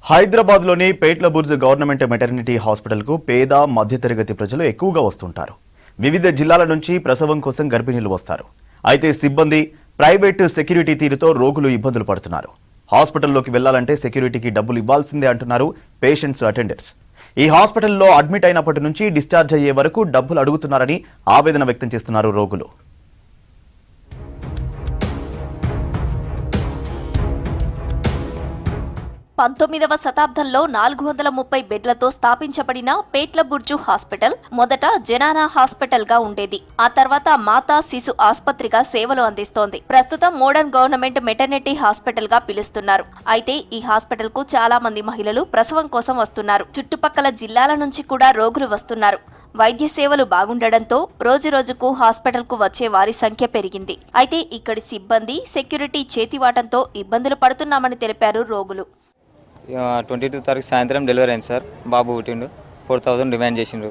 హైదరాబాద్లోని Petlaburj government maternity హాస్పిటల్కు పేద మధ్యతరగతి ప్రజలు ఎక్కువగా వస్తుంటారు. వివిధ జిల్లాల నుంచి ప్రసవం కోసం గర్భిణీలు వస్తారు. అయితే సిబ్బంది, ప్రైవేట్ సెక్యూరిటీ తీరుతో రోగులు ఇబ్బందులు పడుతున్నారు. హాస్పిటల్లోకి వెళ్లాలంటే సెక్యూరిటీకి డబ్బులు ఇవ్వాల్సిందే అంటున్నారు పేషెంట్స్, అటెండర్స్. ఈ హాస్పిటల్లో అడ్మిట్ అయినప్పటి నుంచి డిశ్చార్జ్ అయ్యే వరకు డబ్బులు అడుగుతున్నారని ఆవేదన వ్యక్తం చేస్తున్నారు రోగులు. 19వ శతాబ్దంలో 430 బెడ్లతో స్థాపించబడిన పేట్లబుర్జు హాస్పిటల్ మొదట జనానా హాస్పిటల్ గా ఉండేది. ఆ తర్వాత మాతా శిశు ఆసుపత్రిగా సేవలు అందిస్తోంది. ప్రస్తుతం మోడర్న్ గవర్నమెంట్ మెటర్నిటీ హాస్పిటల్ గా పిలుస్తున్నారు. అయితే ఈ హాస్పిటల్ కు చాలా మంది మహిళలు ప్రసవం కోసం వస్తున్నారు. చుట్టుపక్కల జిల్లాల నుంచి కూడా రోగులు వస్తున్నారు. వైద్య సేవలు బాగుండడంతో రోజురోజుకు హాస్పిటల్కు వచ్చే వారి సంఖ్య పెరిగింది. అయితే ఇక్కడి సిబ్బంది, సెక్యూరిటీ చేతివాటంతో ఇబ్బందులు పడుతున్నామని తెలిపారు రోగులు. 22 తారీఖు సాయంత్రం డెలివరీ అయింది సార్. బాబు పుట్టిండు. 4000 డిమాండ్ చేసిండు.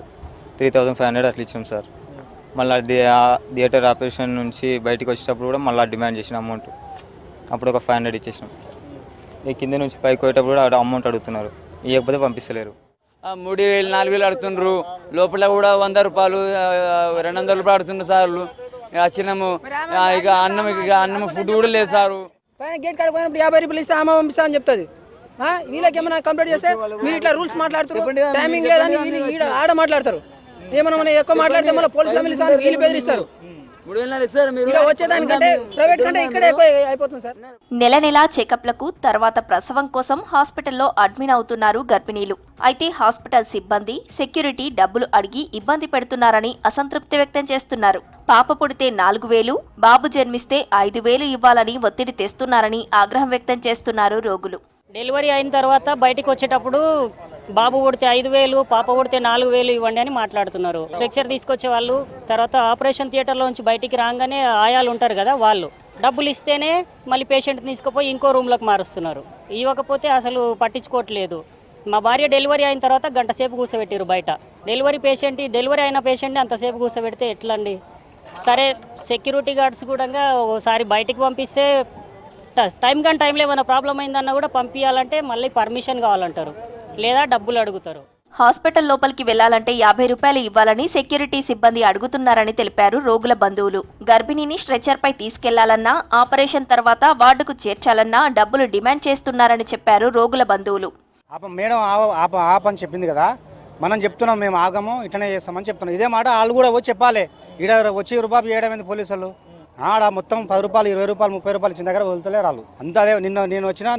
3500 అట్లా ఇచ్చాం సార్. మళ్ళీ థియేటర్ ఆపరేషన్ నుంచి బయటకు వచ్చేటప్పుడు కూడా మళ్ళీ డిమాండ్ చేసిన అమౌంట్ అప్పుడు ఒక 500 ఇచ్చేసినాం. ఈ కింద నుంచి పైకి పోయేటప్పుడు కూడా అమౌంట్ అడుగుతున్నారు. ఇవ్వకపోతే పంపిస్తలేరు. 3000 4000 అడుగుతుండ్రు. లోపల కూడా 100 రూపాయలు 200 రూపాయలు అడుగుతున్నారు సార్లు. వచ్చినాము ఇక అన్నం ఫుడ్ కూడా లేదు సారు. పైన గేట్ కాడ పోయినప్పుడు 50 రూపాయలు ఇస్తే ఆమె పంపిస్తా అని చెప్తుంది. వీళ్ళకి ఏమైనా కంప్లీట్ చేస్తే మీరు ఇట్లా రూల్స్ మాట్లాడుతారు, టైమింగ్ లేదని వీళ్ళు ఆడ మాట్లాడతారు. ఏమన్నా మనం ఎక్కువ మాట్లాడితే మళ్ళీ పోలీసులు వీళ్ళు బెదిరిస్తారు. వచ్చేదానికంటే ప్రైవేట్ కంటే ఇక్కడే ఎక్కువ అయిపోతుంది సార్. నెల నెలా చెకప్లకు, తర్వాత ప్రసవం కోసం హాస్పిటల్లో అడ్మిట్ అవుతున్నారు గర్భిణీలు. అయితే హాస్పిటల్ సిబ్బంది, సెక్యూరిటీ డబ్బులు అడిగి ఇబ్బంది పెడుతున్నారని అసంతృప్తి వ్యక్తం చేస్తున్నారు. పాప పుడితే 4000, బాబు జన్మిస్తే 5000 ఇవ్వాలని ఒత్తిడి తెస్తున్నారని ఆగ్రహం వ్యక్తం చేస్తున్నారు రోగులు. డెలివరీ అయిన తర్వాత బయటికి వచ్చేటప్పుడు బాబు పుడితే 5000, పాప పుడితే 4000 ఇవ్వండి అని మాట్లాడుతున్నారు. స్ట్రక్చర్ తీసుకొచ్చే వాళ్ళు, తర్వాత ఆపరేషన్ థియేటర్లో నుంచి బయటికి రాగానే ఆయాలు ఉంటారు కదా, వాళ్ళు డబ్బులు ఇస్తేనే మళ్ళీ పేషెంట్ తీసుకుపోయి ఇంకో రూమ్లోకి మారుస్తున్నారు. ఇవ్వకపోతే అసలు పట్టించుకోవట్లేదు. మా భార్య డెలివరీ అయిన తర్వాత గంట సేపు కూర్చోబెట్టారు బయట. డెలివరీ అయిన పేషెంట్ని అంతసేపు కూర్చోబెడితే ఎట్లండి? సరే, సెక్యూరిటీ గార్డ్స్ కూడా ఒకసారి బయటికి పంపిస్తే టైంలో ఏమైనా ప్రాబ్లం అయిందన్నా కూడా పంపించాలంటే మళ్ళీ పర్మిషన్ కావాలంటారు, లేదా డబ్బులు అడుగుతారు. హాస్పిటల్ లోపలికి వెళ్లాలంటే 50 రూపాయలు ఇవ్వాలని సెక్యూరిటీ సిబ్బంది అడుగుతున్నారని తెలిపారు రోగుల బంధువులు. గర్భిణిని స్ట్రెచర్ పై తీసుకెళ్లాలన్నా, ఆపరేషన్ తర్వాత వార్డుకు చేర్చాలన్నా డబ్బులు డిమాండ్ చేస్తున్నారని చెప్పారు రోగుల బంధువులు. మేడం ఆపని చెప్పింది కదా, మనం చెప్తున్నాం మేము ఆగము, ఇట్లనే చేస్తామని చెప్తున్నాం. ఇదే మాట వాళ్ళు కూడా వచ్చి చెప్పాలి. ఇక్కడ వచ్చి రూపాయలు చేయడం పోలీసులు ఆడ మొత్తం 10 రూపాయలు, 20 రూపాయలు, 30 రూపాయలు ఇచ్చిన దగ్గర వదులుతలేరు వాళ్ళు. అంతా అదే. నేను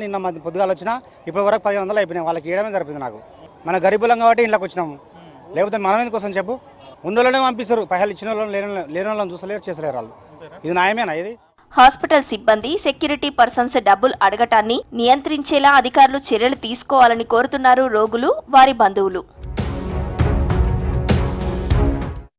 నిన్న పొద్దుగాలు వచ్చినా ఇప్పటి వరకు 1500 అయిపోయినాయి. వాళ్ళకి ఇవ్వడమే సరిపోయింది. నాకు మన గరీబులం కాబట్టి ఇంట్లోకి వచ్చినాము. లేకపోతే మనం ఎందుకోసం చెప్పు? ఉన్నోళ్ళనే పంపిస్తారు. పైసలు ఇచ్చిన వాళ్ళని లేని వాళ్ళని చూసలేరు, చేసలేరు వాళ్ళు. ఇది న్యాయమేనా? ఇది హాస్పిటల్ సిబ్బంది, సెక్యూరిటీ పర్సన్స్ డబ్బులు అడగటాన్ని నియంత్రించేలా అధికారులు చర్యలు తీసుకోవాలని కోరుతున్నారు రోగులు, వారి బంధువులు.